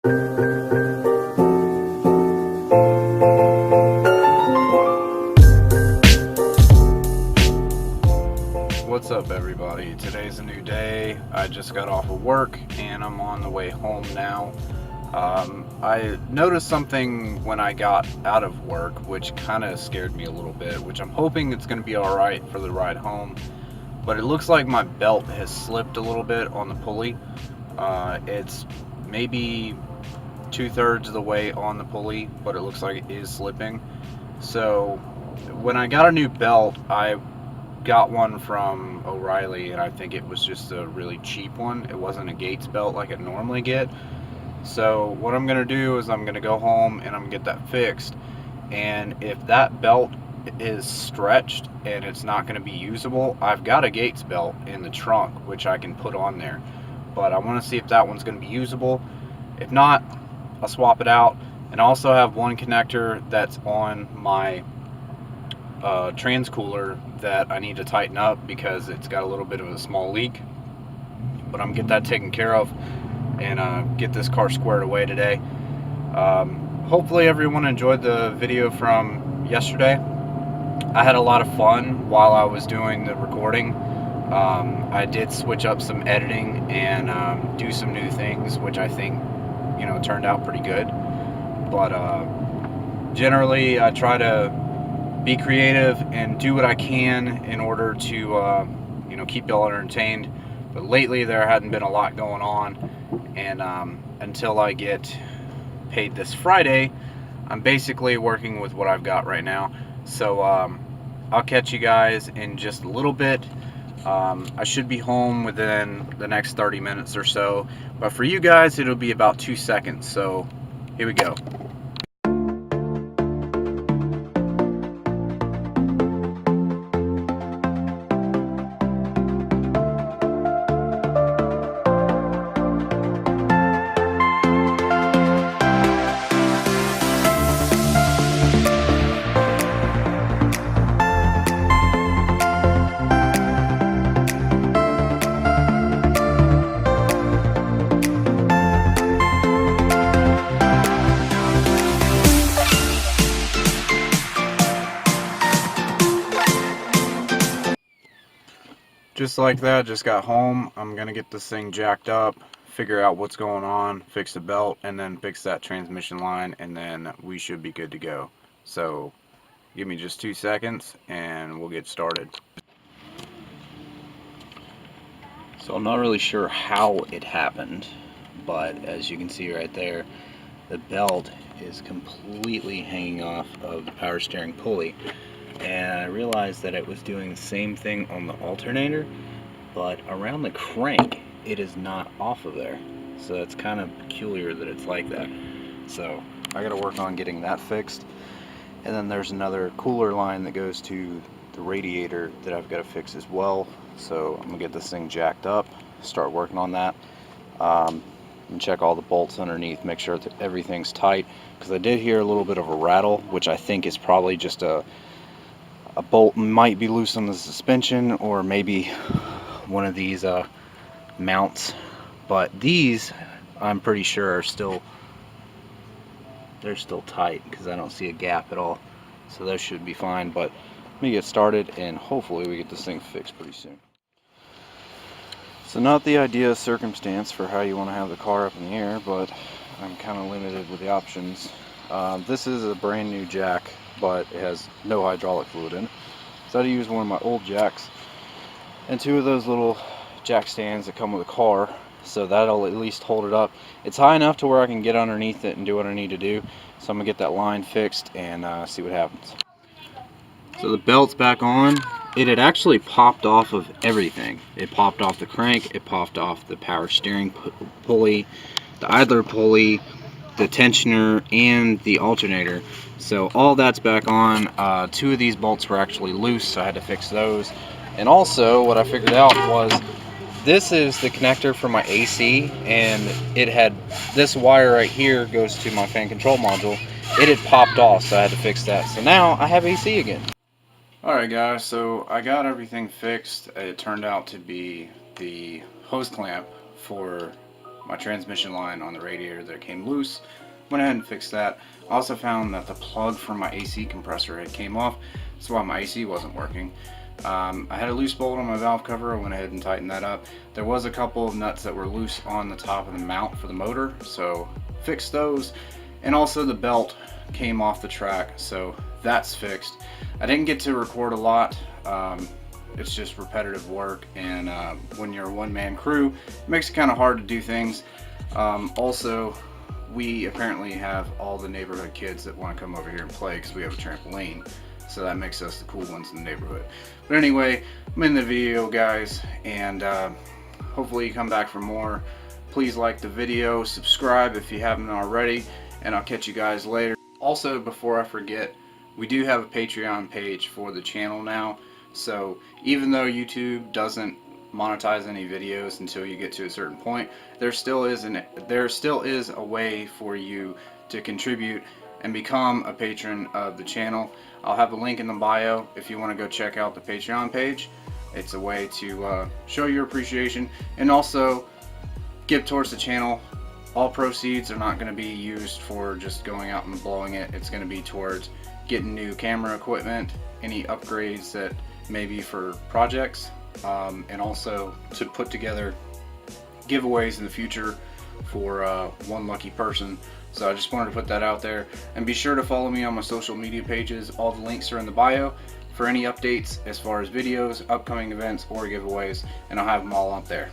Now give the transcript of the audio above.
What's up, everybody? Today's a new day. I just got off of work and I'm on the way home now. I noticed something when I got out of work which kind of scared me a little bit, which I'm hoping it's going to be alright for the ride home. But it looks like my belt has slipped a little bit on the pulley. It's maybe 2/3 of the way on the pulley, but it looks like it is slipping. So when I got a new belt, I got one from O'Reilly, and I think it was just a really cheap one. It wasn't a Gates belt like I normally get. So what I'm gonna do is I'm gonna go home and I'm gonna get that fixed. And if that belt is stretched and it's not gonna be usable, I've got a Gates belt in the trunk which I can put on there. But I want to see if that one's gonna be usable. If not, I'll swap it out. And I also have one connector that's on my transcooler that I need to tighten up because it's got a little bit of a small leak. But I'm gonna get that taken care of and get this car squared away today. Hopefully everyone enjoyed the video from yesterday. I had a lot of fun while I was doing the recording. I did switch up some editing and do some new things, which I think turned out pretty good. But generally I try to be creative and do what I can in order to keep y'all entertained. But lately there hadn't been a lot going on, and until I get paid this Friday, I'm basically working with what I've got right now. So I'll catch you guys in just a little bit. I should be home within the next 30 minutes or so, but for you guys it'll be about 2 seconds. So here we go. Just like that, just got home. I'm gonna get this thing jacked up, figure out what's going on, fix the belt, and then fix that transmission line, and then we should be good to go. So give me just 2 seconds and we'll get started. So I'm not really sure how it happened, but as you can see right there, the belt is completely hanging off of the power steering pulley. And I realized that it was doing the same thing on the alternator, but around the crank it is not off of there. So it's kind of peculiar that it's like that. So I gotta work on getting that fixed. And then there's another cooler line that goes to the radiator that I've got to fix as well. So I'm gonna get this thing jacked up, start working on that, and check all the bolts underneath, make sure that everything's tight, because I did hear a little bit of a rattle, which I think is probably just a bolt might be loose on the suspension, or maybe one of these mounts. But these, I'm pretty sure, they're still tight because I don't see a gap at all. So those should be fine. But let me get started and hopefully we get this thing fixed pretty soon. So not the ideal circumstance for how you want to have the car up in the air, but I'm kind of limited with the options. This is a brand new jack, but it has no hydraulic fluid in. So I had to use one of my old jacks and two of those little jack stands that come with the car, so that'll at least hold it up. It's high enough to where I can get underneath it and do what I need to do. So I'm gonna get that line fixed and see what happens. So the belt's back on. It had actually popped off of everything. It popped off the crank, it popped off the power steering pulley, the idler pulley, the tensioner, and the alternator. So all that's back on. Two of these bolts were actually loose, so I had to fix those. And also what I figured out was this is the connector for my AC, and it had this wire right here goes to my fan control module. It had popped off, so I had to fix that. So now I have AC again. Alright guys, so I got everything fixed. It turned out to be the hose clamp for my transmission line on the radiator that came loose. Went ahead and fixed that. Also found that the plug for my AC compressor had came off, that's why my AC wasn't working. I had a loose bolt on my valve cover. I went ahead and tightened that up. There was a couple of nuts that were loose on the top of the mount for the motor, so fixed those. And also the belt came off the track, so that's fixed. I didn't get to record a lot. It's just repetitive work, and when you're a one-man crew, it makes it kind of hard to do things. Also, we apparently have all the neighborhood kids that want to come over here and play because we have a trampoline, so that makes us the cool ones in the neighborhood. But anyway, I'm in the video, guys, and hopefully you come back for more. Please like the video, subscribe if you haven't already, and I'll catch you guys later. Also, before I forget, we do have a Patreon page for the channel now, so even though YouTube doesn't monetize any videos until you get to a certain point, there still is a way for you to contribute and become a patron of the channel. I'll have a link in the bio if you want to go check out the Patreon page. It's a way to show your appreciation and also give towards the channel. All proceeds are not going to be used for just going out and blowing it. It's going to be towards getting new camera equipment, any upgrades that may be for projects, and also to put together giveaways in the future for one lucky person. So I just wanted to put that out there, and be sure to follow me on my social media pages. All the links are in the bio for any updates as far as videos, upcoming events, or giveaways, and I'll have them all up there.